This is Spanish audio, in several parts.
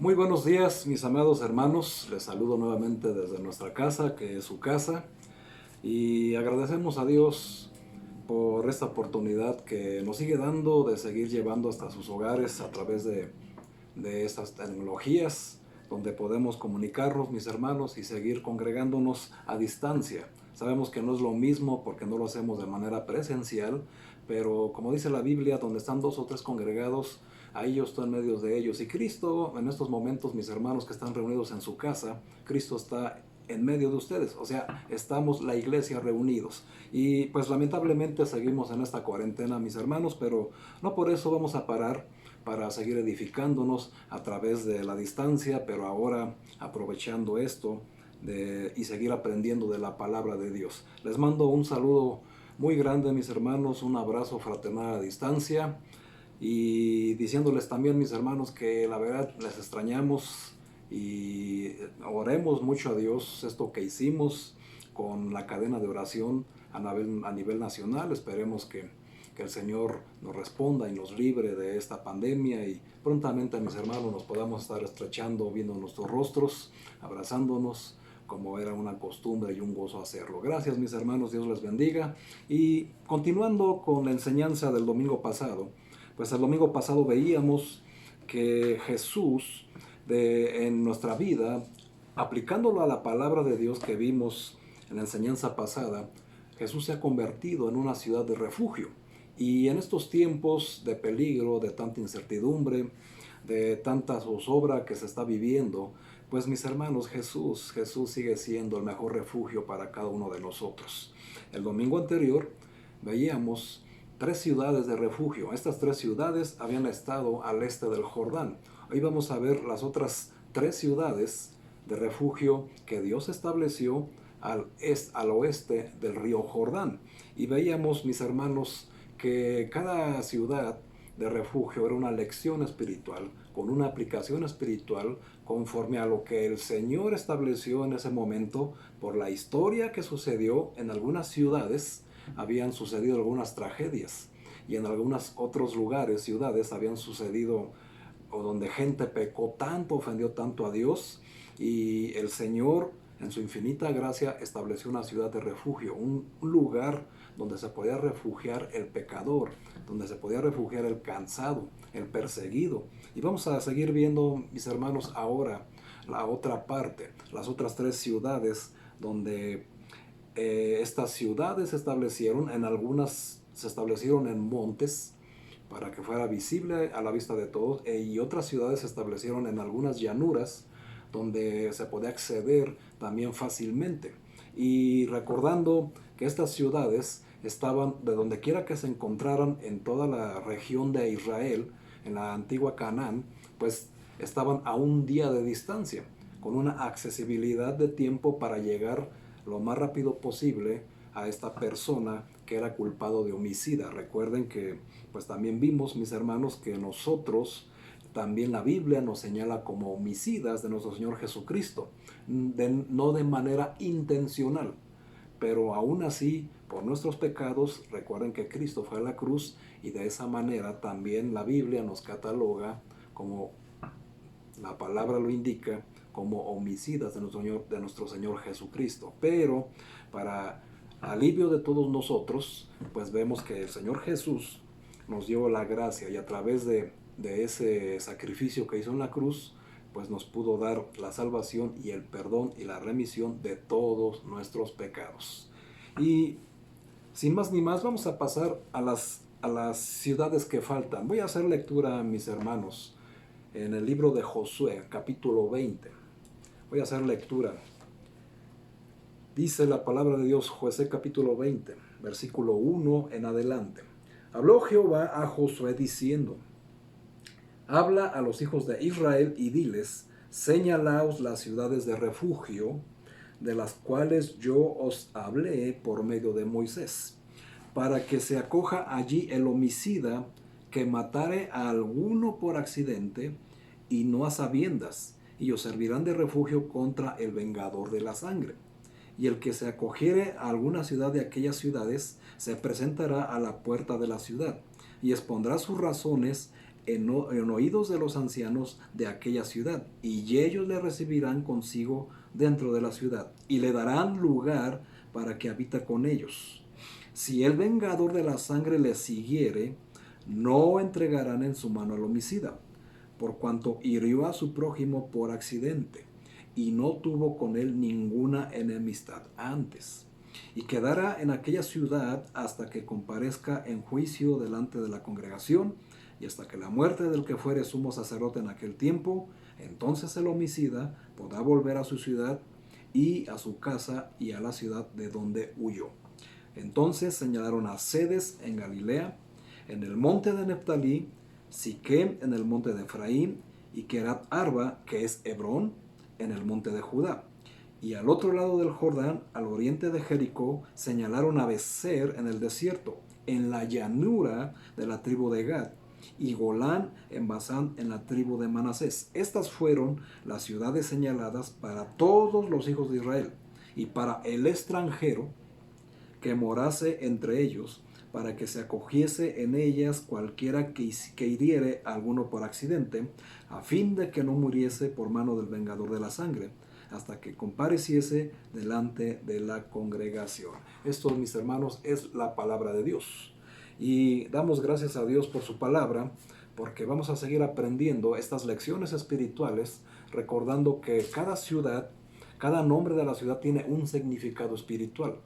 Muy buenos días, mis amados hermanos. Les saludo nuevamente desde nuestra casa, que es su casa, y agradecemos a Dios por esta oportunidad que nos sigue dando de seguir llevando hasta sus hogares a través de estas tecnologías, donde podemos comunicarnos, mis hermanos, y seguir congregándonos a distancia. Sabemos que no es lo mismo porque no lo hacemos de manera presencial, pero como dice la Biblia, donde están dos o tres congregados, ahí yo estoy en medio de ellos. Y Cristo, en estos momentos, mis hermanos que están reunidos en su casa, Cristo está en medio de ustedes, o sea, estamos la iglesia reunidos. Y pues lamentablemente seguimos en esta cuarentena, mis hermanos, pero no por eso vamos a parar para seguir edificándonos a través de la distancia, pero ahora aprovechando esto y seguir aprendiendo de la palabra de Dios. Les mando un saludo muy grande, mis hermanos, un abrazo fraternal a distancia, y diciéndoles también, mis hermanos, que la verdad les extrañamos y oremos mucho a Dios esto que hicimos con la cadena de oración a nivel nacional. Esperemos que el Señor nos responda y nos libre de esta pandemia, y prontamente, mis hermanos, nos podamos estar estrechando, viendo nuestros rostros, abrazándonos como era una costumbre y un gozo hacerlo. Gracias, mis hermanos, Dios les bendiga. Y continuando con la enseñanza del domingo pasado, pues el domingo pasado veíamos que Jesús en nuestra vida, aplicándolo a la palabra de Dios que vimos en la enseñanza pasada, Jesús se ha convertido en una ciudad de refugio. Y en estos tiempos de peligro, de tanta incertidumbre, de tanta zozobra que se está viviendo, pues mis hermanos, Jesús sigue siendo el mejor refugio para cada uno de nosotros. El domingo anterior veíamos tres ciudades de refugio. Estas tres ciudades habían estado al este del Jordán. Hoy vamos a ver las otras tres ciudades de refugio que Dios estableció al oeste del río Jordán. Y veíamos, mis hermanos, que cada ciudad de refugio era una lección espiritual, con una aplicación espiritual conforme a lo que el Señor estableció en ese momento por la historia que sucedió en algunas ciudades. Habían sucedido algunas tragedias, y en algunos otros lugares, ciudades, habían sucedido o donde gente pecó tanto, ofendió tanto a Dios, y el Señor en su infinita gracia estableció una ciudad de refugio, un lugar donde se podía refugiar el pecador, donde se podía refugiar el cansado, el perseguido. Y vamos a seguir viendo, mis hermanos, ahora la otra parte, las otras tres ciudades donde estas ciudades se establecieron en montes para que fuera visible a la vista de todos, y otras ciudades se establecieron en algunas llanuras donde se podía acceder también fácilmente. Y recordando que estas ciudades estaban de donde quiera que se encontraran en toda la región de Israel, en la antigua Canaán, pues estaban a un día de distancia, con una accesibilidad de tiempo para llegar lo más rápido posible a esta persona que era culpado de homicida. Recuerden que pues también vimos, mis hermanos, que nosotros también la Biblia nos señala como homicidas de nuestro Señor Jesucristo, no de manera intencional, pero aún así, por nuestros pecados. Recuerden que Cristo fue a la cruz, y de esa manera también la Biblia nos cataloga, como la palabra lo indica, como homicidas de nuestro Señor Jesucristo. Pero para alivio de todos nosotros, pues vemos que el Señor Jesús nos dio la gracia, y a través de ese sacrificio que hizo en la cruz, pues nos pudo dar la salvación y el perdón y la remisión de todos nuestros pecados. Y sin más ni más, vamos a pasar a las ciudades que faltan. Voy a hacer lectura, mis hermanos, en el libro de Josué, capítulo 20. Voy a hacer lectura. Dice la palabra de Dios, Josué capítulo 20, versículo 1 en adelante. Habló Jehová a Josué diciendo: habla a los hijos de Israel y diles: señalaos las ciudades de refugio, de las cuales yo os hablé por medio de Moisés, para que se acoja allí el homicida que matare a alguno por accidente y no a sabiendas, y os servirán de refugio contra el vengador de la sangre. Y el que se acogiere a alguna ciudad de aquellas ciudades se presentará a la puerta de la ciudad y expondrá sus razones en oídos de los ancianos de aquella ciudad, y ellos le recibirán consigo dentro de la ciudad, y le darán lugar para que habita con ellos. Si el vengador de la sangre le siguiere, no entregarán en su mano al homicida, por cuanto hirió a su prójimo por accidente, y no tuvo con él ninguna enemistad antes, y quedará en aquella ciudad hasta que comparezca en juicio delante de la congregación, y hasta que la muerte del que fuere sumo sacerdote en aquel tiempo. Entonces el homicida podrá volver a su ciudad y a su casa y a la ciudad de donde huyó. Entonces señalaron a Cedes en Galilea, en el monte de Neftalí, Siquem en el monte de Efraín, y Querat Arba, que es Hebrón, en el monte de Judá. Y al otro lado del Jordán, al oriente de Jericó, señalaron a Becer en el desierto, en la llanura de la tribu de Gad, y Golán en Basán en la tribu de Manasés. Estas fueron las ciudades señaladas para todos los hijos de Israel, y para el extranjero que morase entre ellos, para que se acogiese en ellas cualquiera que hiriere a alguno por accidente, a fin de que no muriese por mano del vengador de la sangre, hasta que compareciese delante de la congregación. Esto, mis hermanos, es la palabra de Dios. Y damos gracias a Dios por su palabra, porque vamos a seguir aprendiendo estas lecciones espirituales, recordando que cada ciudad, cada nombre de la ciudad tiene un significado espiritual.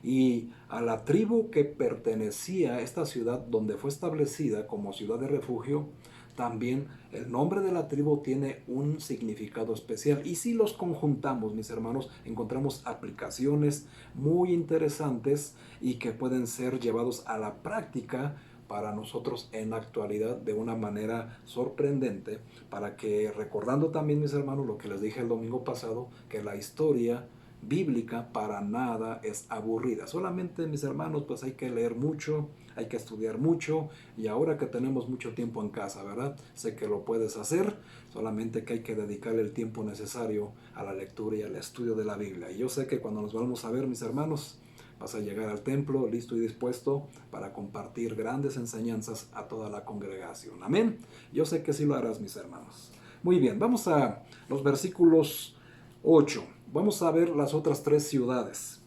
Y a la tribu que pertenecía a esta ciudad, donde fue establecida como ciudad de refugio, también el nombre de la tribu tiene un significado especial. Y si los conjuntamos, mis hermanos, encontramos aplicaciones muy interesantes y que pueden ser llevados a la práctica para nosotros en la actualidad de una manera sorprendente, para que, recordando también, mis hermanos, lo que les dije el domingo pasado, que la historia bíblica para nada es aburrida. Solamente, mis hermanos, pues hay que leer mucho, hay que estudiar mucho, y ahora que tenemos mucho tiempo en casa, ¿verdad? Sé que lo puedes hacer, solamente que hay que dedicarle el tiempo necesario a la lectura y al estudio de la Biblia. Y yo sé que cuando nos vamos a ver, mis hermanos, vas a llegar al templo listo y dispuesto para compartir grandes enseñanzas a toda la congregación. Amén. Yo sé que sí lo harás, mis hermanos. Muy bien, vamos a los versículos 8. Vamos a ver las otras tres ciudades.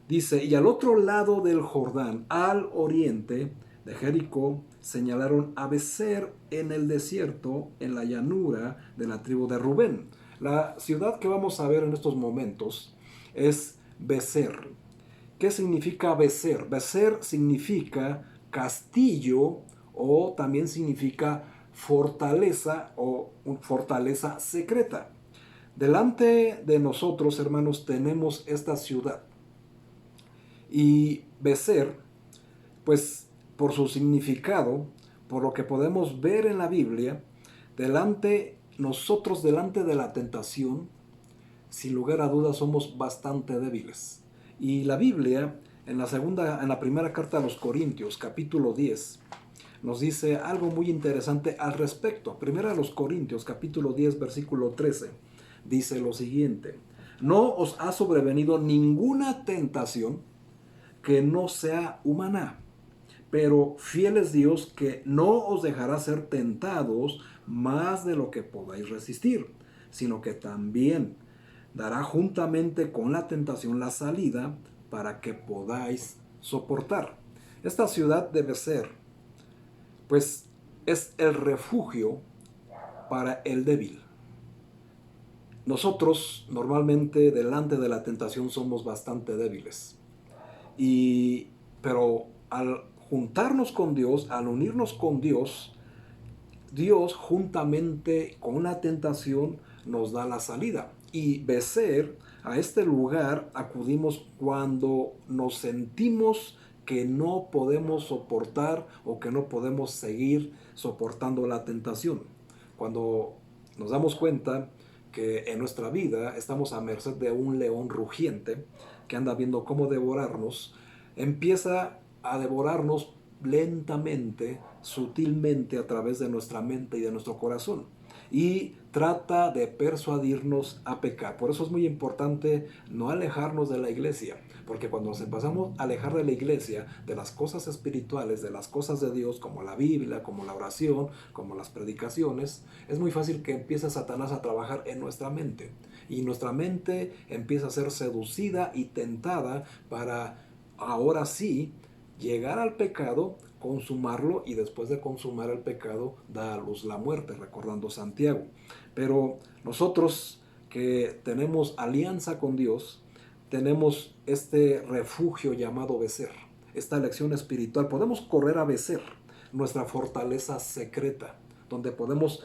Dice, y al otro lado del Jordán, al oriente de Jericó, señalaron a Becer en el desierto, en la llanura de la tribu de Rubén. La ciudad que vamos a ver en estos momentos es Becer. ¿Qué significa Becer? Becer significa castillo, o también significa fortaleza o fortaleza secreta. Delante de nosotros, hermanos, tenemos esta ciudad. Y Becer, pues por su significado, por lo que podemos ver en la Biblia, nosotros delante de la tentación, sin lugar a dudas somos bastante débiles. Y la Biblia, en la primera carta a los Corintios, capítulo 10, nos dice algo muy interesante al respecto. Primera a los Corintios, capítulo 10, versículo 13, dice lo siguiente: no os ha sobrevenido ninguna tentación que no sea humana, pero fiel es Dios, que no os dejará ser tentados más de lo que podáis resistir, sino que también dará juntamente con la tentación la salida para que podáis soportar. Esta ciudad debe ser, pues, es el refugio para el débil. Nosotros normalmente delante de la tentación somos bastante débiles. Pero al juntarnos con Dios, al unirnos con Dios, Dios juntamente con la tentación nos da la salida. Y Becer, a este lugar acudimos cuando nos sentimos que no podemos soportar o que no podemos seguir soportando la tentación. Cuando nos damos cuenta que en nuestra vida estamos a merced de un león rugiente que anda viendo cómo devorarnos, empieza a devorarnos lentamente, sutilmente, a través de nuestra mente y de nuestro corazón. y trata de persuadirnos a pecar. Por eso es muy importante no alejarnos de la iglesia, porque cuando nos empezamos a alejar de la iglesia, de las cosas espirituales, de las cosas de Dios, como la Biblia, como la oración, como las predicaciones, es muy fácil que empiece Satanás a trabajar en nuestra mente. Y nuestra mente empieza a ser seducida y tentada para ahora sí llegar al pecado, consumarlo y después de consumar el pecado da a luz la muerte, recordando Santiago. Pero nosotros que tenemos alianza con Dios, tenemos este refugio llamado Becer, esta elección espiritual. Podemos correr a Becer, nuestra fortaleza secreta, donde podemos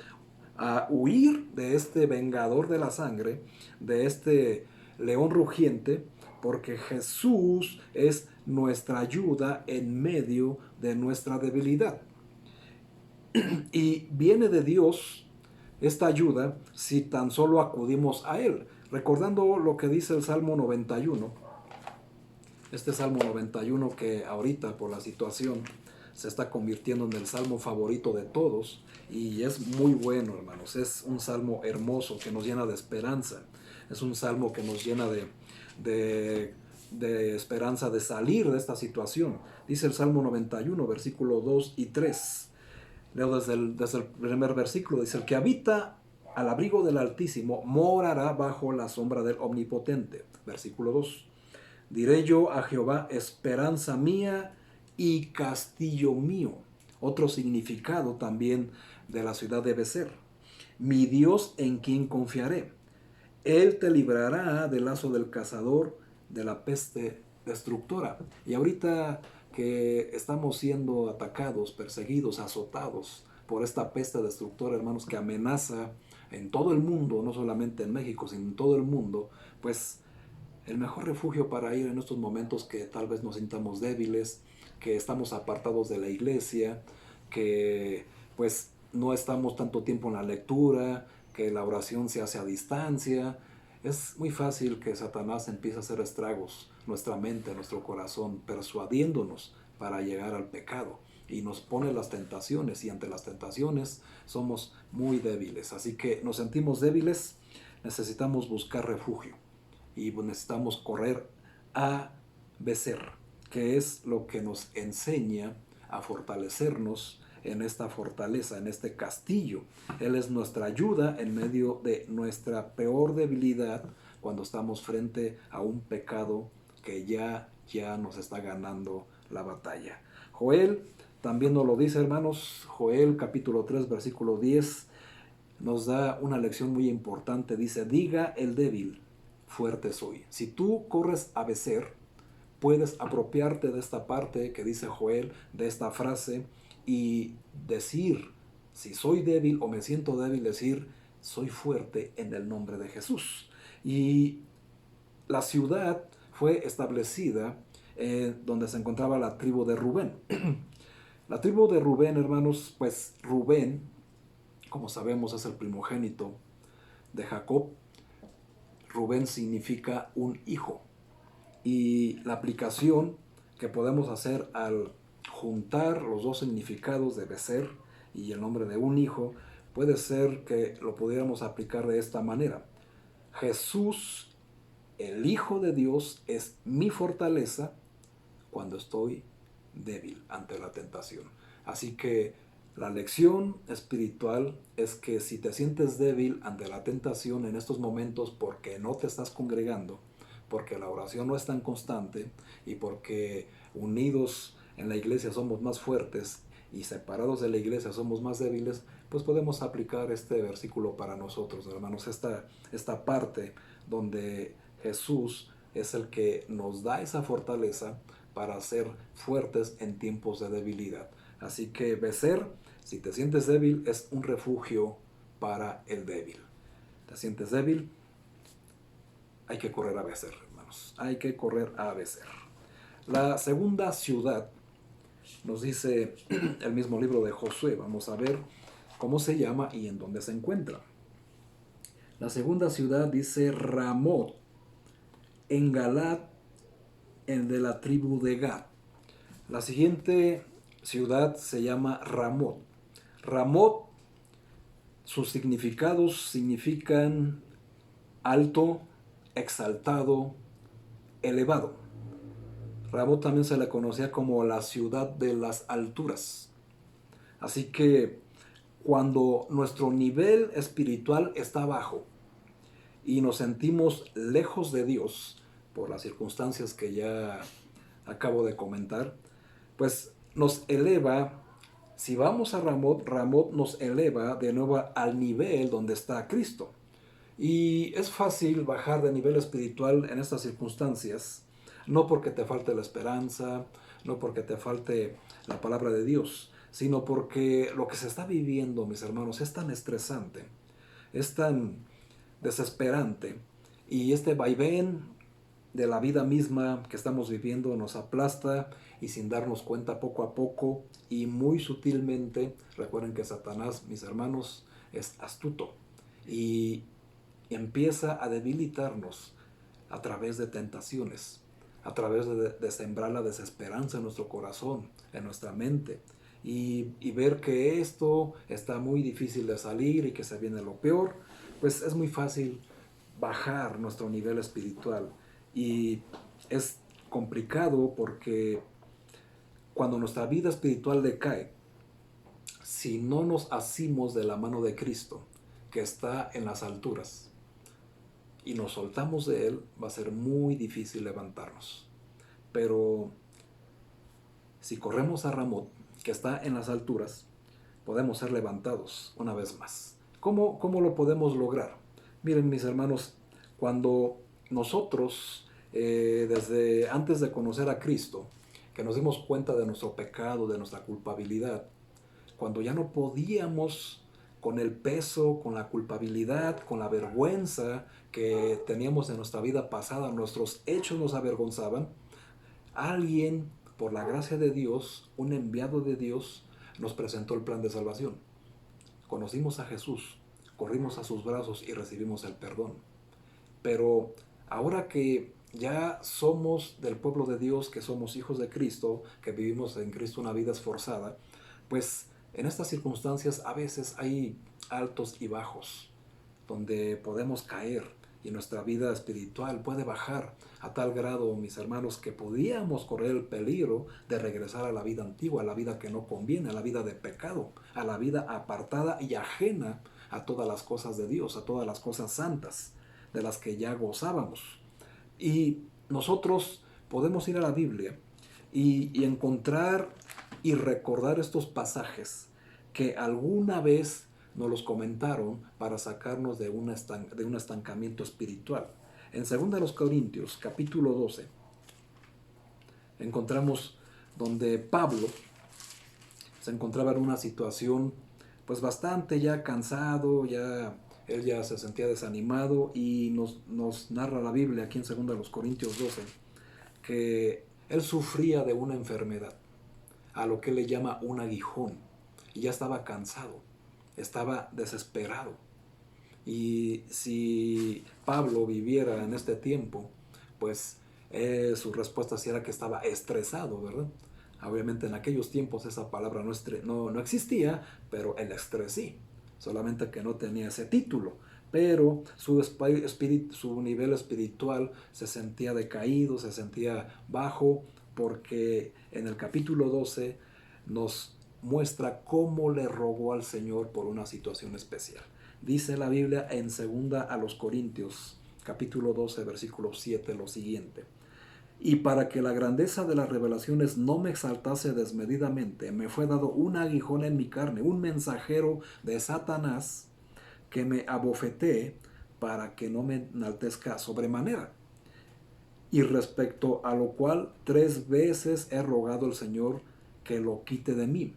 huir de este vengador de la sangre, de este león rugiente, porque Jesús es nuestra ayuda en medio de nuestra debilidad. Y viene de Dios esta ayuda si tan solo acudimos a Él. Recordando lo que dice el Salmo 91, este Salmo 91 que ahorita por la situación se está convirtiendo en el salmo favorito de todos y es muy bueno, hermanos. Es un salmo hermoso que nos llena de esperanza. Es un salmo que nos llena de esperanza de salir de esta situación. Dice el Salmo 91, versículo 2 y 3. Leo desde el primer versículo. Dice: el que habita al abrigo del Altísimo morará bajo la sombra del Omnipotente. Versículo 2. Diré yo a Jehová, esperanza mía y castillo mío. Otro significado también de la ciudad de Becer. Mi Dios en quien confiaré. Él te librará del lazo del cazador, de la peste destructora. Y ahorita que estamos siendo atacados, perseguidos, azotados por esta peste destructora, hermanos, que amenaza en todo el mundo, no solamente en México, sino en todo el mundo, pues el mejor refugio para ir en estos momentos que tal vez nos sintamos débiles, que estamos apartados de la iglesia, que pues no estamos tanto tiempo en la lectura, que la oración se hace a distancia. Es muy fácil que Satanás empiece a hacer estragos en nuestra mente, en nuestro corazón, persuadiéndonos para llegar al pecado. Y nos pone las tentaciones, y ante las tentaciones somos muy débiles. Así que nos sentimos débiles, necesitamos buscar refugio. Y necesitamos correr a Becer, que es lo que nos enseña a fortalecernos en esta fortaleza, en este castillo. Él es nuestra ayuda en medio de nuestra peor debilidad cuando estamos frente a un pecado que ya nos está ganando la batalla. Joel también nos lo dice, hermanos. Joel capítulo 3 versículo 10 nos da una lección muy importante. Dice: diga el débil, fuerte soy. Si tú corres a Becer, puedes apropiarte de esta parte que dice Joel, de esta frase, y decir, si soy débil o me siento débil, decir, soy fuerte en el nombre de Jesús. Y la ciudad fue establecida donde se encontraba la tribu de Rubén. La tribu de Rubén, hermanos, pues Rubén, como sabemos, es el primogénito de Jacob. Rubén significa un hijo. Y la aplicación que podemos hacer al juntar los dos significados de Becer y el nombre de un hijo, puede ser que lo pudiéramos aplicar de esta manera. Jesús, el Hijo de Dios, es mi fortaleza cuando estoy débil ante la tentación. Así que la lección espiritual es que si te sientes débil ante la tentación en estos momentos porque no te estás congregando, porque la oración no es tan constante y porque unidos en la iglesia somos más fuertes y separados de la iglesia somos más débiles, pues podemos aplicar este versículo para nosotros, hermanos, esta parte donde Jesús es el que nos da esa fortaleza para ser fuertes en tiempos de debilidad. Así que Becer, si te sientes débil, es un refugio para el débil. ¿Te sientes débil? Hay que correr a Becer, hermanos. Hay que correr a Becer. La segunda ciudad, nos dice el mismo libro de Josué. Vamos a ver cómo se llama y en dónde se encuentra. La segunda ciudad dice Ramot, en Galad, en de la tribu de Gad. La siguiente ciudad se llama Ramot. Ramot Sus significados significan alto, exaltado, elevado. Ramot también se le conocía como la ciudad de las alturas. Así que cuando nuestro nivel espiritual está bajo y nos sentimos lejos de Dios por las circunstancias que ya acabo de comentar, pues nos eleva. Si vamos a Ramot, Ramot nos eleva de nuevo al nivel donde está Cristo. Y es fácil bajar de nivel espiritual en estas circunstancias, no porque te falte la esperanza, no porque te falte la palabra de Dios, sino porque lo que se está viviendo, mis hermanos, es tan estresante, es tan desesperante, y este vaivén de la vida misma que estamos viviendo nos aplasta, y sin darnos cuenta, poco a poco y muy sutilmente. Recuerden que Satanás, mis hermanos, es astuto y empieza a debilitarnos a través de tentaciones, a través de sembrar la desesperanza en nuestro corazón, en nuestra mente, y ver que esto está muy difícil de salir y que se viene lo peor. Pues es muy fácil bajar nuestro nivel espiritual, y es complicado porque cuando nuestra vida espiritual decae, si no nos asimos de la mano de Cristo, que está en las alturas, y nos soltamos de Él, va a ser muy difícil levantarnos. Pero si corremos a Ramot, que está en las alturas, podemos ser levantados una vez más. ¿Cómo lo podemos lograr? Miren, mis hermanos, cuando nosotros, desde antes de conocer a Cristo, que nos dimos cuenta de nuestro pecado, de nuestra culpabilidad, cuando ya no podíamos con el peso, con la culpabilidad, con la vergüenza que teníamos en nuestra vida pasada, nuestros hechos nos avergonzaban, alguien, por la gracia de Dios, un enviado de Dios, nos presentó el plan de salvación. Conocimos a Jesús, corrimos a sus brazos y recibimos el perdón. Pero ahora que ya somos del pueblo de Dios, que somos hijos de Cristo, que vivimos en Cristo una vida esforzada, pues en estas circunstancias a veces hay altos y bajos, donde podemos caer y nuestra vida espiritual puede bajar a tal grado, mis hermanos, que podíamos correr el peligro de regresar a la vida antigua, a la vida que no conviene, a la vida de pecado, a la vida apartada y ajena a todas las cosas de Dios, a todas las cosas santas de las que ya gozábamos. Y nosotros podemos ir a la Biblia y encontrar y recordar estos pasajes que alguna vez nos los comentaron para sacarnos de un estancamiento espiritual. En 2 Corintios, capítulo 12, encontramos donde Pablo se encontraba en una situación pues bastante ya cansado, él ya se sentía desanimado, y nos narra la Biblia aquí en 2 Corintios 12 que él sufría de una enfermedad, a lo que él le llama un aguijón, y ya estaba cansado, estaba desesperado. Y si Pablo viviera en este tiempo, pues su respuesta sí era que estaba estresado, ¿verdad? Obviamente en aquellos tiempos esa palabra no existía, pero el estrés sí, solamente que no tenía ese título. Pero su nivel espiritual se sentía decaído, se sentía bajo, porque en el capítulo 12 nos muestra cómo le rogó al Señor por una situación especial. Dice la Biblia en 2 Corintios, capítulo 12, versículo 7, lo siguiente: y para que la grandeza de las revelaciones no me exaltase desmedidamente, me fue dado un aguijón en mi carne, un mensajero de Satanás, que me abofetee para que no me enaltezca sobremanera. Y respecto a lo cual 3 veces he rogado al Señor que lo quite de mí.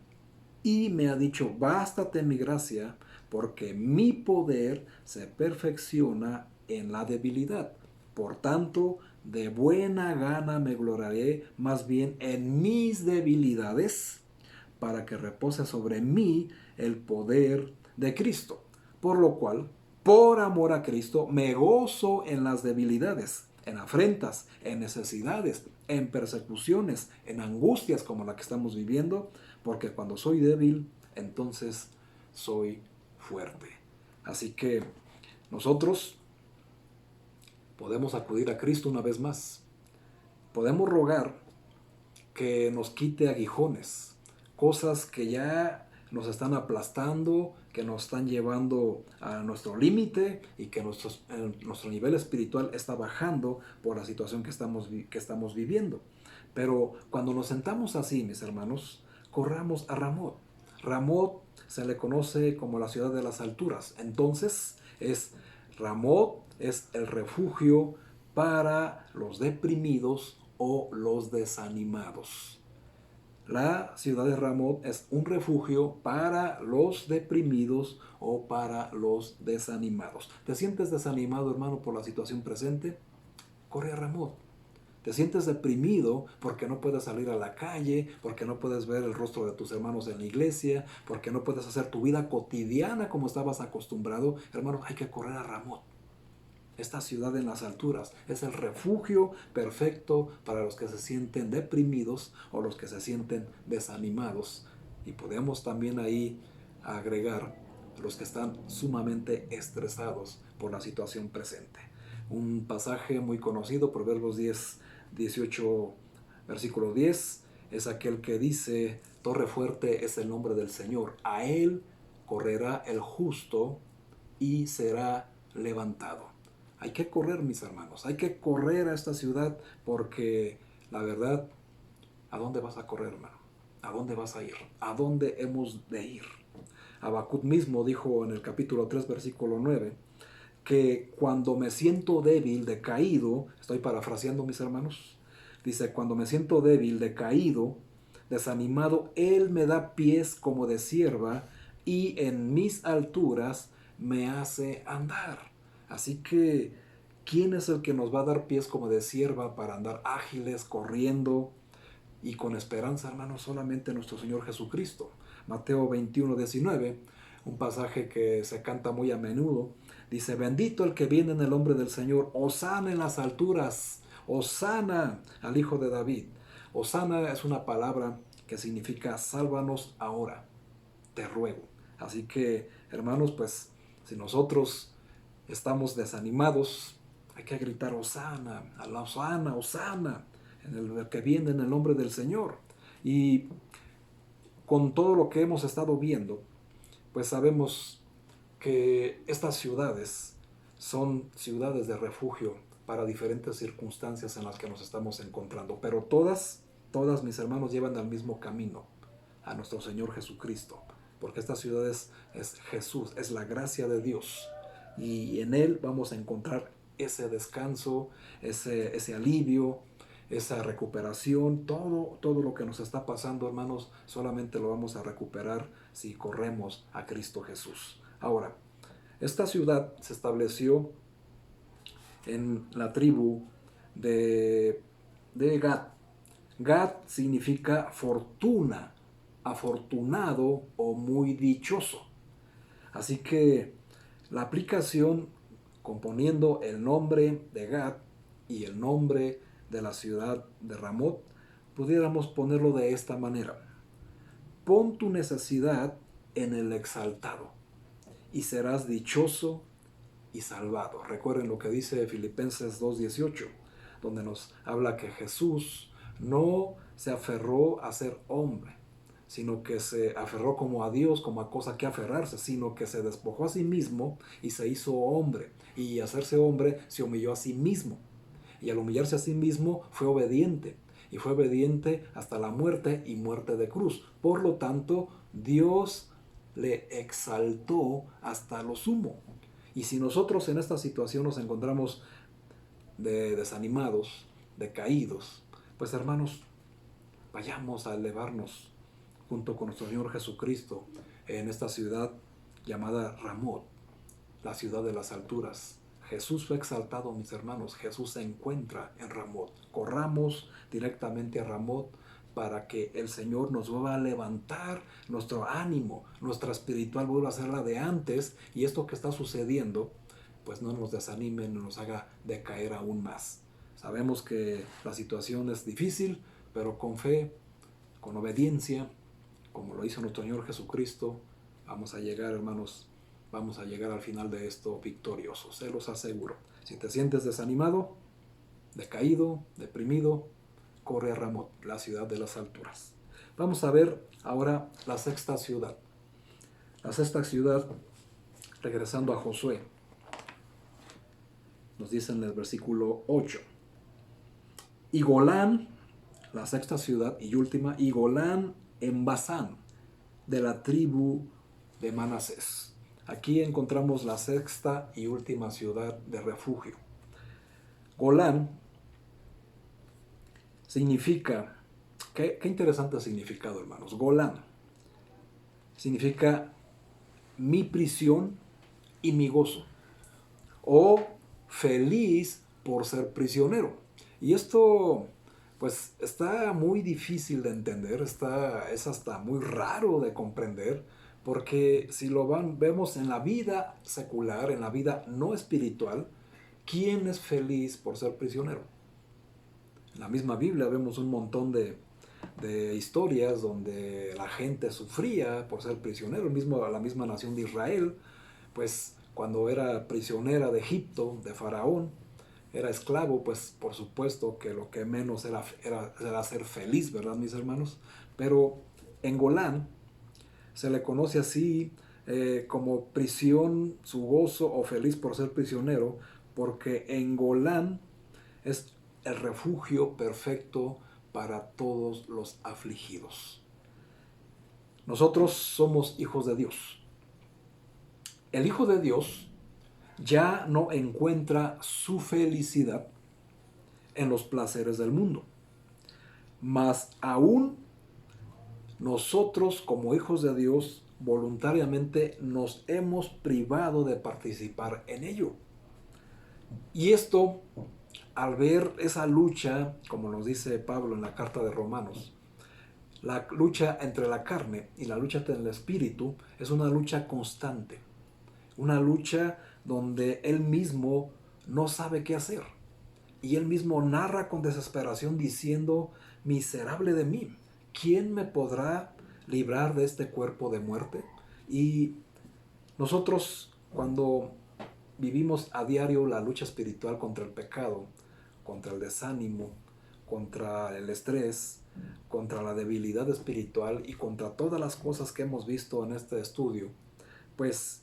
Y me ha dicho: bástate mi gracia, porque mi poder se perfecciona en la debilidad. Por tanto, de buena gana me gloriaré más bien en mis debilidades, para que repose sobre mí el poder de Cristo. Por lo cual, por amor a Cristo, me gozo en las debilidades, en afrentas, en necesidades, en persecuciones, en angustias como la que estamos viviendo, porque cuando soy débil, entonces soy fuerte. Así que nosotros podemos acudir a Cristo una vez más. Podemos rogar que nos quite aguijones, cosas que ya nos están aplastando, que nos están llevando a nuestro límite y que nuestro nivel espiritual está bajando por la situación que estamos viviendo. Pero cuando nos sentamos así, mis hermanos, corramos a Ramot. Ramot se le conoce como la ciudad de las alturas. Entonces, Ramot es el refugio para los deprimidos o los desanimados. La ciudad de Ramot es un refugio para los deprimidos o para los desanimados. ¿Te sientes desanimado, hermano, por la situación presente? Corre a Ramot. ¿Te sientes deprimido porque no puedes salir a la calle, porque no puedes ver el rostro de tus hermanos en la iglesia, porque no puedes hacer tu vida cotidiana como estabas acostumbrado? Hermano, hay que correr a Ramot. Esta ciudad en las alturas es el refugio perfecto para los que se sienten deprimidos o los que se sienten desanimados. Y podemos también ahí agregar los que están sumamente estresados por la situación presente. Un pasaje muy conocido, Proverbios 18, versículo 10, es aquel que dice: torre fuerte es el nombre del Señor, a él correrá el justo y será levantado. Hay que correr, mis hermanos, hay que correr a esta ciudad, porque la verdad, ¿a dónde vas a correr, hermano? ¿A dónde vas a ir? ¿A dónde hemos de ir? Habacuc mismo dijo en el capítulo 3, versículo 9, que cuando me siento débil, decaído, estoy parafraseando, mis hermanos, dice: cuando me siento débil, decaído, desanimado, Él me da pies como de cierva y en mis alturas me hace andar. Así que, ¿quién es el que nos va a dar pies como de cierva para andar ágiles, corriendo y con esperanza, hermanos? Solamente nuestro Señor Jesucristo. Mateo 21:19, un pasaje que se canta muy a menudo, dice: bendito el que viene en el nombre del Señor, hosana en las alturas, hosana al Hijo de David. Hosana es una palabra que significa sálvanos ahora, te ruego. Así que, hermanos, pues si nosotros estamos desanimados, hay que gritar hosana, a la hosana, hosana, en el que viene en el nombre del Señor. Y con todo lo que hemos estado viendo, pues sabemos que estas ciudades son ciudades de refugio para diferentes circunstancias en las que nos estamos encontrando, pero todas, mis hermanos, llevan al mismo camino, a nuestro Señor Jesucristo, porque estas ciudades es Jesús, es la gracia de Dios, y en Él vamos a encontrar ese descanso, ese alivio, esa recuperación. Todo lo que nos está pasando, hermanos, solamente lo vamos a recuperar si corremos a Cristo Jesús. Ahora, esta ciudad se estableció en la tribu de Gad. Gad significa fortuna, afortunado o muy dichoso. Así que la aplicación, componiendo el nombre de Gad y el nombre de la ciudad de Ramot, pudiéramos ponerlo de esta manera: pon tu necesidad en el exaltado y serás dichoso y salvado. Recuerden lo que dice Filipenses 2:18, donde nos habla que Jesús no se aferró a ser hombre, sino que se aferró como a Dios, como a cosa que aferrarse, sino que se despojó a sí mismo y se hizo hombre. Y hacerse hombre se humilló a sí mismo. Y al humillarse a sí mismo fue obediente. Y fue obediente hasta la muerte, y muerte de cruz. Por lo tanto, Dios le exaltó hasta lo sumo. Y si nosotros en esta situación nos encontramos desanimados, decaídos, pues hermanos, vayamos a elevarnos junto con nuestro Señor Jesucristo en esta ciudad llamada Ramot, la ciudad de las alturas. Jesús fue exaltado, mis hermanos. Jesús se encuentra en Ramot. Corramos directamente a Ramot para que el Señor nos vuelva a levantar nuestro ánimo, nuestra espiritual vuelva a ser la de antes, y esto que está sucediendo pues no nos desanime, no nos haga decaer aún más. Sabemos que la situación es difícil, pero con fe, con obediencia, como lo hizo nuestro Señor Jesucristo, vamos a llegar, hermanos, vamos a llegar al final de esto victoriosos, se los aseguro. Si te sientes desanimado, decaído, deprimido, corre a Ramot, la ciudad de las alturas. Vamos a ver ahora la sexta ciudad. La sexta ciudad, regresando a Josué, nos dice en el versículo 8. Y Golán, la sexta ciudad y última, y Golán en Basán, de la tribu de Manasés. Aquí encontramos la sexta y última ciudad de refugio. Golán significa, qué interesante significado, hermanos. Golán significa mi prisión y mi gozo, o feliz por ser prisionero. Y esto pues está muy difícil de entender, es hasta muy raro de comprender, porque si lo vemos en la vida secular, en la vida no espiritual, ¿quién es feliz por ser prisionero? En la misma Biblia vemos un montón de historias donde la gente sufría por ser prisionero. La misma nación de Israel, pues cuando era prisionera de Egipto, de Faraón, era esclavo, pues por supuesto que lo que menos era ser feliz, ¿verdad, mis hermanos? Pero en Golán se le conoce así como prisión, su gozo o feliz por ser prisionero, porque en Golán es el refugio perfecto para todos los afligidos. Nosotros somos hijos de Dios. El Hijo de Dios ya no encuentra su felicidad en los placeres del mundo, mas aún nosotros como hijos de Dios voluntariamente nos hemos privado de participar en ello. Y esto, al ver esa lucha, como nos dice Pablo en la carta de Romanos, la lucha entre la carne y la lucha entre el espíritu es una lucha constante, una lucha donde él mismo no sabe qué hacer. Y él mismo narra con desesperación diciendo, miserable de mí, ¿quién me podrá librar de este cuerpo de muerte? Y nosotros, cuando vivimos a diario la lucha espiritual contra el pecado, contra el desánimo, contra el estrés, contra la debilidad espiritual y contra todas las cosas que hemos visto en este estudio, pues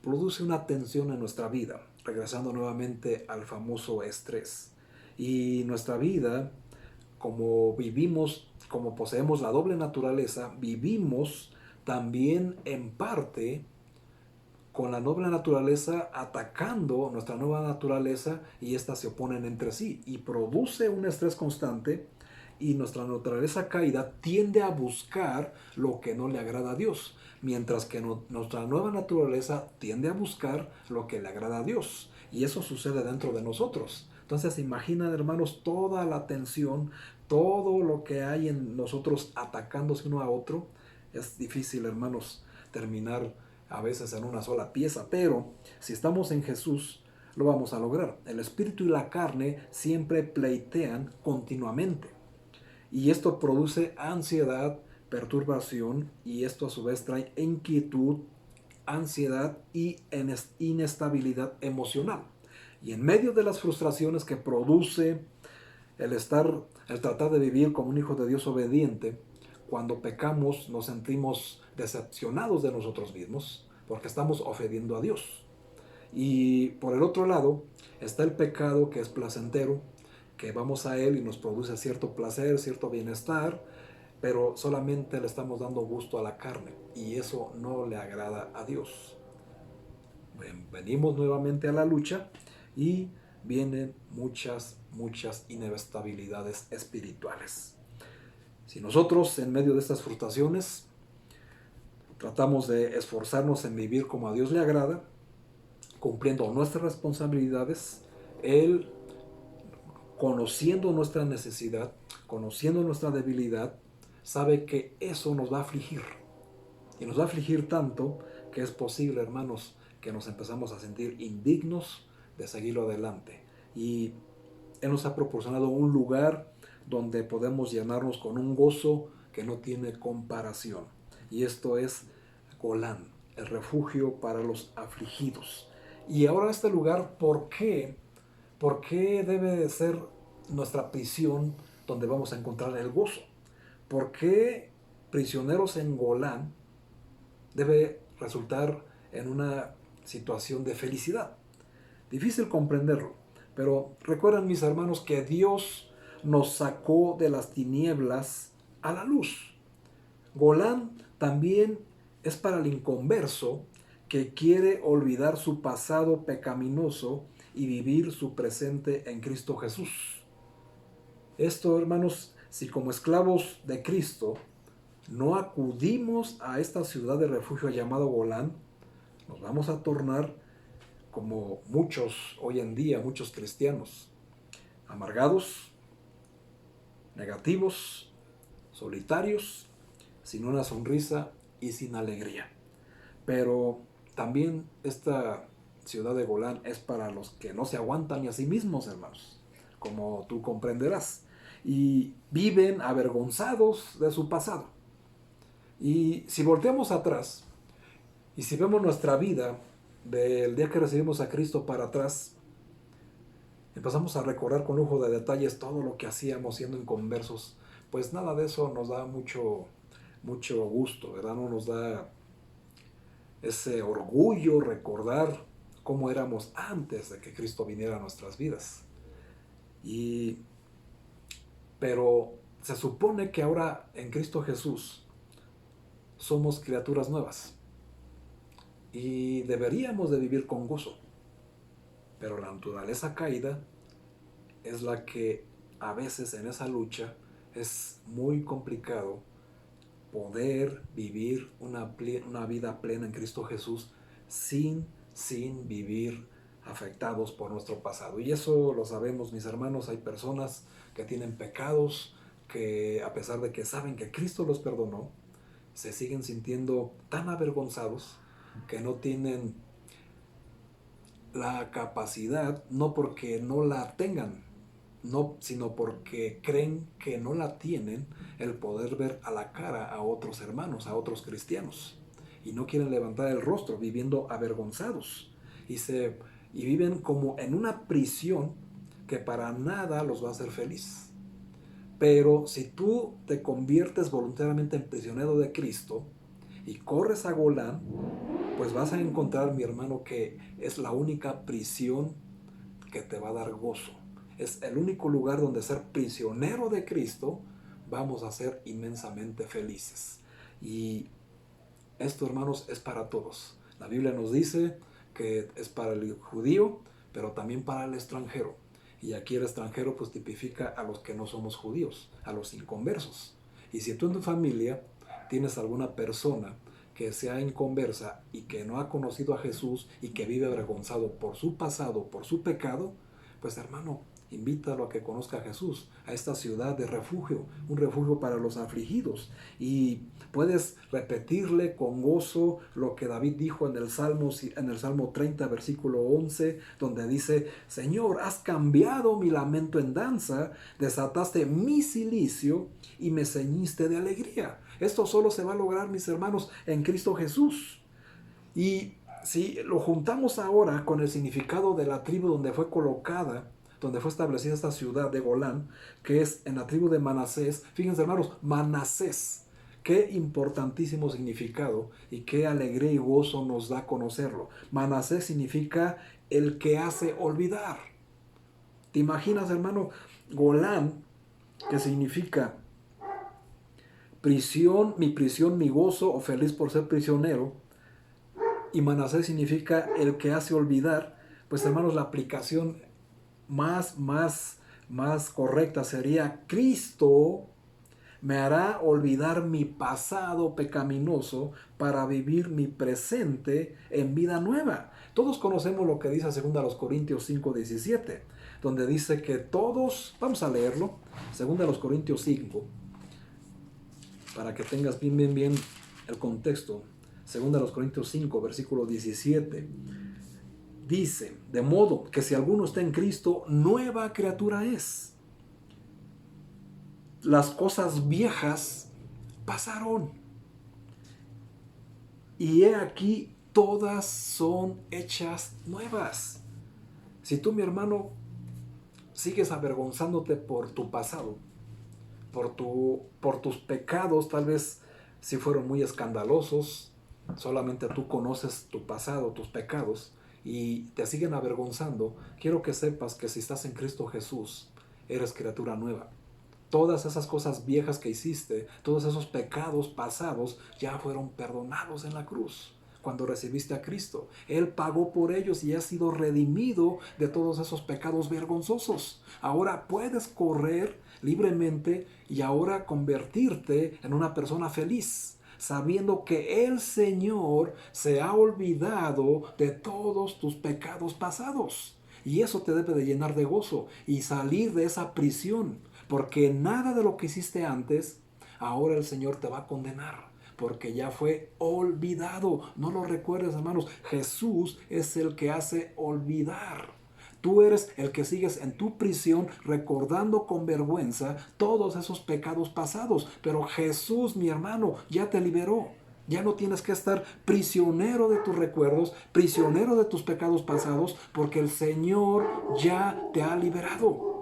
produce una tensión en nuestra vida, regresando nuevamente al famoso estrés. Y nuestra vida, como vivimos, como poseemos la doble naturaleza, vivimos también en parte con la noble naturaleza atacando nuestra nueva naturaleza, y éstas se oponen entre sí y produce un estrés constante, y nuestra naturaleza caída tiende a buscar lo que no le agrada a Dios, mientras que nuestra nueva naturaleza tiende a buscar lo que le agrada a Dios, y eso sucede dentro de nosotros. Entonces imaginen, hermanos, toda la tensión, todo lo que hay en nosotros atacándose uno a otro. Es difícil, hermanos, terminar a veces en una sola pieza, pero si estamos en Jesús, lo vamos a lograr. El espíritu y la carne siempre pleitean continuamente, y esto produce ansiedad, perturbación, y esto a su vez trae inquietud, ansiedad y inestabilidad emocional. Y en medio de las frustraciones que produce el tratar de vivir como un hijo de Dios obediente, cuando pecamos nos sentimos decepcionados de nosotros mismos porque estamos ofendiendo a Dios. Y por el otro lado está el pecado, que es placentero, que vamos a él y nos produce cierto placer, cierto bienestar, pero solamente le estamos dando gusto a la carne, y eso no le agrada a Dios. Venimos nuevamente a la lucha y vienen muchas inestabilidades espirituales. Si nosotros en medio de estas frustraciones tratamos de esforzarnos en vivir como a Dios le agrada, cumpliendo nuestras responsabilidades, Él, conociendo nuestra necesidad, conociendo nuestra debilidad, sabe que eso nos va a afligir. Y nos va a afligir tanto que es posible, hermanos, que nos empezamos a sentir indignos de seguirlo adelante. Y Él nos ha proporcionado un lugar donde podemos llenarnos con un gozo que no tiene comparación. Y esto es Golán, el refugio para los afligidos. Y ahora este lugar, ¿por qué? ¿Por qué debe de ser nuestra prisión donde vamos a encontrar el gozo? ¿Por qué prisioneros en Golán debe resultar en una situación de felicidad? Difícil comprenderlo, pero recuerden, mis hermanos, que Dios nos sacó de las tinieblas a la luz. Golán también es para el inconverso que quiere olvidar su pasado pecaminoso y vivir su presente en Cristo Jesús. Esto, hermanos, si como esclavos de Cristo no acudimos a esta ciudad de refugio llamada Golán, nos vamos a tornar como muchos hoy en día, muchos cristianos, amargados, negativos, solitarios, sin una sonrisa y sin alegría. Pero también esta ciudad de Golán es para los que no se aguantan ni a sí mismos, hermanos, como tú comprenderás, y viven avergonzados de su pasado. Y si volteamos atrás y si vemos nuestra vida del día que recibimos a Cristo para atrás, empezamos a recordar con lujo de detalles todo lo que hacíamos siendo inconversos, pues nada de eso nos da mucho gusto, ¿verdad? No nos da ese orgullo recordar cómo éramos antes de que Cristo viniera a nuestras vidas. Pero se supone que ahora en Cristo Jesús somos criaturas nuevas y deberíamos de vivir con gozo. Pero la naturaleza caída es la que a veces en esa lucha es muy complicado poder vivir una vida plena en Cristo Jesús sin vivir afectados por nuestro pasado. Y eso lo sabemos, mis hermanos. Hay personas que tienen pecados que, a pesar de que saben que Cristo los perdonó, se siguen sintiendo tan avergonzados que no tienen la capacidad, no porque no la tengan, no, sino porque creen que no la tienen, el poder ver a la cara a otros hermanos, a otros cristianos, y no quieren levantar el rostro, viviendo avergonzados, y viven como en una prisión que para nada los va a hacer feliz. Pero si tú te conviertes voluntariamente en prisionero de Cristo y corres a Golán, pues vas a encontrar, mi hermano, que es la única prisión que te va a dar gozo. Es el único lugar donde ser prisionero de Cristo vamos a ser inmensamente felices. Y esto, hermanos, es para todos. La Biblia nos dice que es para el judío, pero también para el extranjero. Y aquí el extranjero pues tipifica a los que no somos judíos, a los inconversos. Y si tú en tu familia tienes alguna persona que sea inconversa y que no ha conocido a Jesús y que vive avergonzado por su pasado, por su pecado, pues hermano, invítalo a que conozca a Jesús, a esta ciudad de refugio, un refugio para los afligidos. Y puedes repetirle con gozo lo que David dijo en el Salmo 30, versículo 11, donde dice: Señor, has cambiado mi lamento en danza, desataste mi cilicio y me ceñiste de alegría. Esto solo se va a lograr, mis hermanos, en Cristo Jesús. Y si lo juntamos ahora con el significado de la tribu donde fue colocada, donde fue establecida esta ciudad de Golán, que es en la tribu de Manasés. Fíjense, hermanos, Manasés, qué importantísimo significado y qué alegría y gozo nos da conocerlo. Manasés significa el que hace olvidar. ¿Te imaginas, hermano? Golán, que significa prisión, mi gozo, o feliz por ser prisionero, y Manasés significa el que hace olvidar. Pues, hermanos, la aplicación más correcta sería: Cristo me hará olvidar mi pasado pecaminoso para vivir mi presente en vida nueva. Todos conocemos lo que dice 2 Corintios 5:17, donde dice que todos, vamos a leerlo, 2 Corintios 5, para que tengas bien el contexto. 2 Corintios 5, versículo 17. Dice: de modo que si alguno está en Cristo, nueva criatura es. Las cosas viejas pasaron. y he aquí todas son hechas nuevas. Si tú, mi hermano, sigues avergonzándote por tu pasado, por tus pecados, tal vez si fueron muy escandalosos, solamente tú conoces tu pasado, tus pecados, y te siguen avergonzando, quiero que sepas que si estás en Cristo Jesús, eres criatura nueva. Todas esas cosas viejas que hiciste, todos esos pecados pasados, ya fueron perdonados en la cruz. Cuando recibiste a Cristo, Él pagó por ellos y has sido redimido de todos esos pecados vergonzosos. Ahora puedes correr libremente y ahora convertirte en una persona feliz, sabiendo que el Señor se ha olvidado de todos tus pecados pasados. Y eso te debe de llenar de gozo y salir de esa prisión, porque nada de lo que hiciste antes, ahora el Señor te va a condenar, porque ya fue olvidado. No lo recuerdes, hermanos. Jesús es el que hace olvidar. Tú eres el que sigues en tu prisión recordando con vergüenza todos esos pecados pasados. Pero Jesús, mi hermano, ya te liberó. Ya no tienes que estar prisionero de tus recuerdos, prisionero de tus pecados pasados, porque el Señor ya te ha liberado.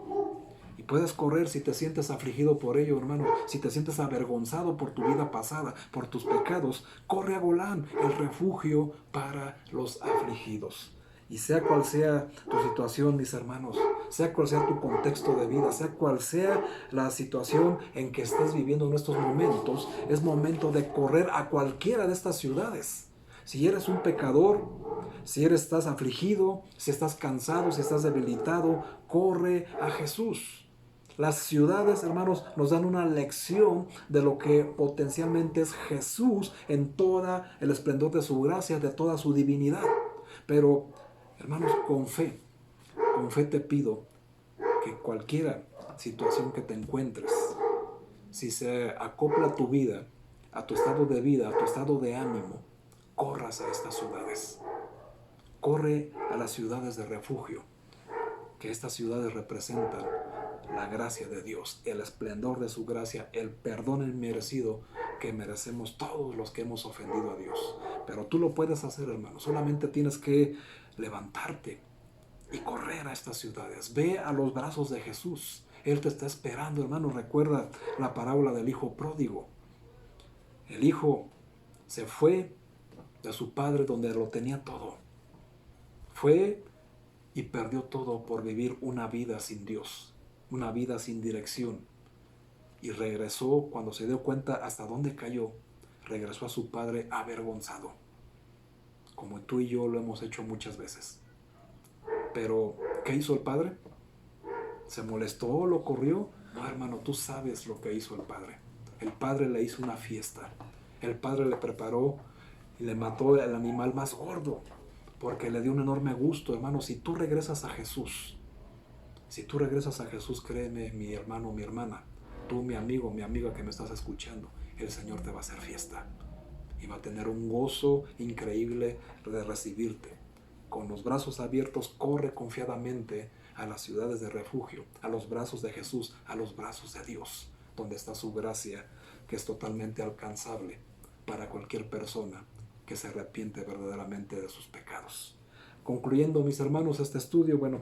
Y puedes correr si te sientes afligido por ello, hermano. Si te sientes avergonzado por tu vida pasada, por tus pecados, corre a Golán, el refugio para los afligidos. Y sea cual sea tu situación, mis hermanos, sea cual sea tu contexto de vida, sea cual sea la situación en que estés viviendo en estos momentos, es momento de correr a cualquiera de estas ciudades. Si eres un pecador, si estás afligido, si estás cansado, si estás debilitado, corre a Jesús. Las ciudades, hermanos, nos dan una lección de lo que potencialmente es Jesús en todo el esplendor de su gracia, de toda su divinidad. Pero, hermanos, con fe te pido que cualquier situación que te encuentres, si se acopla tu vida, a tu estado de vida, a tu estado de ánimo, corras a estas ciudades. Corre a las ciudades de refugio, que estas ciudades representan la gracia de Dios, el esplendor de su gracia, el perdón inmerecido que merecemos todos los que hemos ofendido a Dios. Pero tú lo puedes hacer, hermano. Solamente tienes que levantarte y correr a estas ciudades. Ve a los brazos de Jesús. Él te está esperando, hermano. Recuerda la parábola del hijo pródigo. El hijo se fue de su padre donde lo tenía todo. Fue y perdió todo por vivir una vida sin Dios, una vida sin dirección. Y regresó, cuando se dio cuenta hasta dónde cayó, regresó a su padre avergonzado, como tú y yo lo hemos hecho muchas veces. Pero, ¿qué hizo el padre? ¿Se molestó? ¿Lo corrió? No, hermano, tú sabes lo que hizo el padre. El padre le hizo una fiesta. El padre le preparó y le mató el animal más gordo, porque le dio un enorme gusto, hermano. Si tú regresas a Jesús, créeme, mi hermano, mi hermana, tú, mi amigo, mi amiga que me estás escuchando, el Señor te va a hacer fiesta y va a tener un gozo increíble de recibirte. Con los brazos abiertos, corre confiadamente a las ciudades de refugio, a los brazos de Jesús, a los brazos de Dios, donde está su gracia, que es totalmente alcanzable para cualquier persona que se arrepiente verdaderamente de sus pecados. Concluyendo, mis hermanos, este estudio, bueno,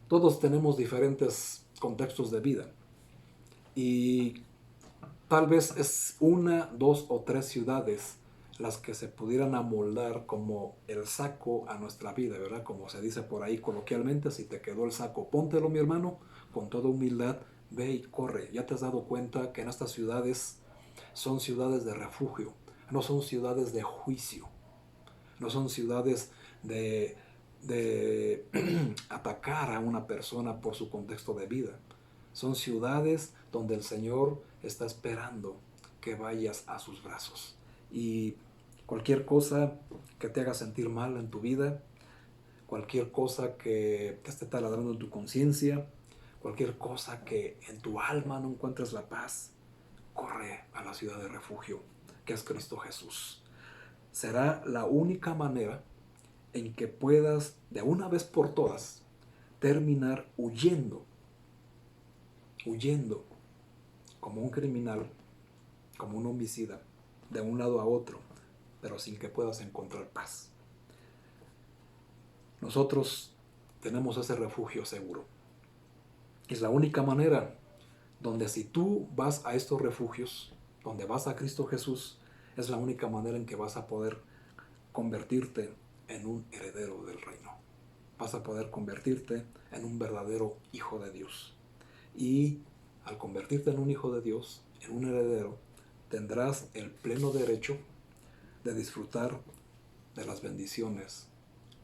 todos tenemos diferentes contextos de vida y tal vez es una, dos o tres ciudades las que se pudieran amoldar como el saco a nuestra vida, ¿verdad? Como se dice por ahí coloquialmente, si te quedó el saco, póntelo, mi hermano, con toda humildad, ve y corre. Ya te has dado cuenta que en estas ciudades son ciudades de refugio, no son ciudades de juicio, no son ciudades de atacar a una persona por su contexto de vida. Son ciudades donde el Señor está esperando que vayas a sus brazos. Y cualquier cosa que te haga sentir mal en tu vida, cualquier cosa que te esté taladrando en tu conciencia, cualquier cosa que en tu alma no encuentres la paz, corre a la ciudad de refugio, que es Cristo Jesús. Será la única manera en que puedas, de una vez por todas, terminar huyendo como un criminal, como un homicida, de un lado a otro, pero sin que puedas encontrar paz. Nosotros tenemos ese refugio seguro. Es la única manera donde si tú vas a estos refugios, donde vas a Cristo Jesús, es la única manera en que vas a poder convertirte en un heredero del reino. Vas a poder convertirte en un verdadero hijo de Dios. Y al convertirte en un hijo de Dios, en un heredero, tendrás el pleno derecho de disfrutar de las bendiciones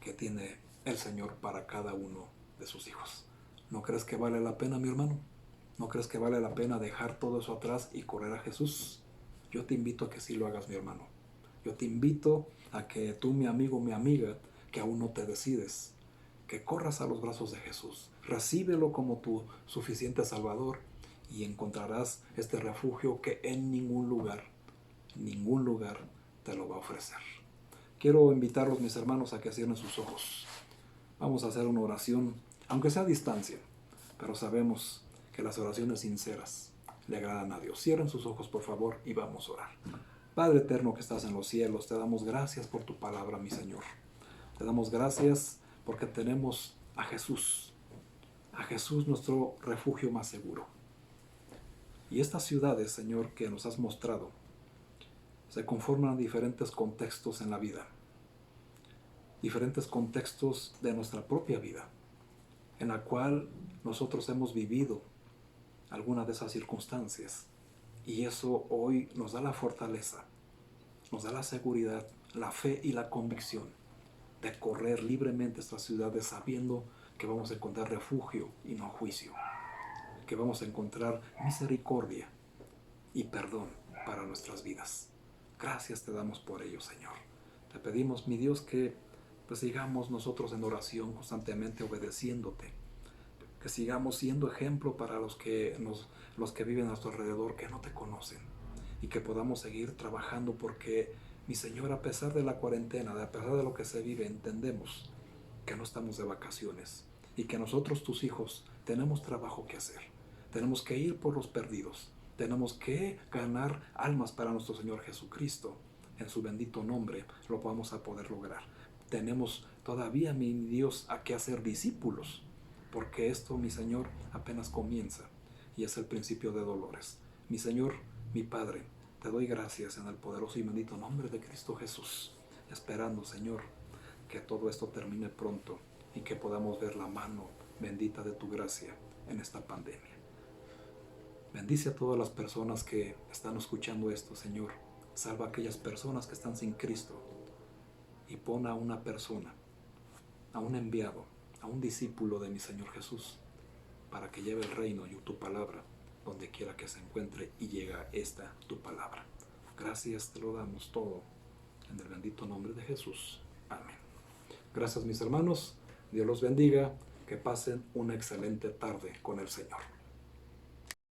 que tiene el Señor para cada uno de sus hijos. ¿No crees que vale la pena, mi hermano? ¿No crees que vale la pena dejar todo eso atrás y correr a Jesús? Yo te invito a que sí lo hagas, mi hermano. Yo te invito a que tú, mi amigo, mi amiga, que aún no te decides, que corras a los brazos de Jesús. Recíbelo como tu suficiente Salvador y encontrarás este refugio que en ningún lugar te lo va a ofrecer. Quiero invitarlos, mis hermanos, a que cierren sus ojos. Vamos a hacer una oración, aunque sea a distancia, pero sabemos que las oraciones sinceras le agradan a Dios. Cierren sus ojos, por favor, y vamos a orar. Padre eterno que estás en los cielos, te damos gracias por tu palabra, mi Señor. Te damos gracias porque tenemos a Jesús nuestro refugio más seguro. Y estas ciudades, Señor, que nos has mostrado, se conforman a diferentes contextos en la vida, diferentes contextos de nuestra propia vida, en la cual nosotros hemos vivido alguna de esas circunstancias. Y eso hoy nos da la fortaleza, nos da la seguridad, la fe y la convicción de correr libremente estas ciudades sabiendo que vamos a encontrar refugio y no juicio, que vamos a encontrar misericordia y perdón para nuestras vidas. Gracias te damos por ello, Señor. Te pedimos, mi Dios, que sigamos nosotros en oración constantemente obedeciéndote, que sigamos siendo ejemplo para los que viven a nuestro alrededor, que no te conocen, y que podamos seguir trabajando porque, mi Señor, a pesar de la cuarentena, a pesar de lo que se vive, entendemos que no estamos de vacaciones y que nosotros, tus hijos, tenemos trabajo que hacer. Tenemos que ir por los perdidos. Tenemos que ganar almas para nuestro Señor Jesucristo. En su bendito nombre lo vamos a poder lograr. Tenemos todavía, mi Dios, a que hacer discípulos, porque esto, mi Señor, apenas comienza y es el principio de dolores. Mi Señor, mi Padre, te doy gracias en el poderoso y bendito nombre de Cristo Jesús, esperando, Señor, que todo esto termine pronto y que podamos ver la mano bendita de tu gracia en esta pandemia. Bendice a todas las personas que están escuchando esto, Señor. Salva a aquellas personas que están sin Cristo y pon a una persona, a un enviado, a un discípulo de mi Señor Jesús, para que lleve el reino y tu palabra donde quiera que se encuentre y llega esta tu palabra. Gracias te lo damos todo en el bendito nombre de Jesús. Amén. Gracias, mis hermanos. Dios los bendiga. Que pasen una excelente tarde con el Señor.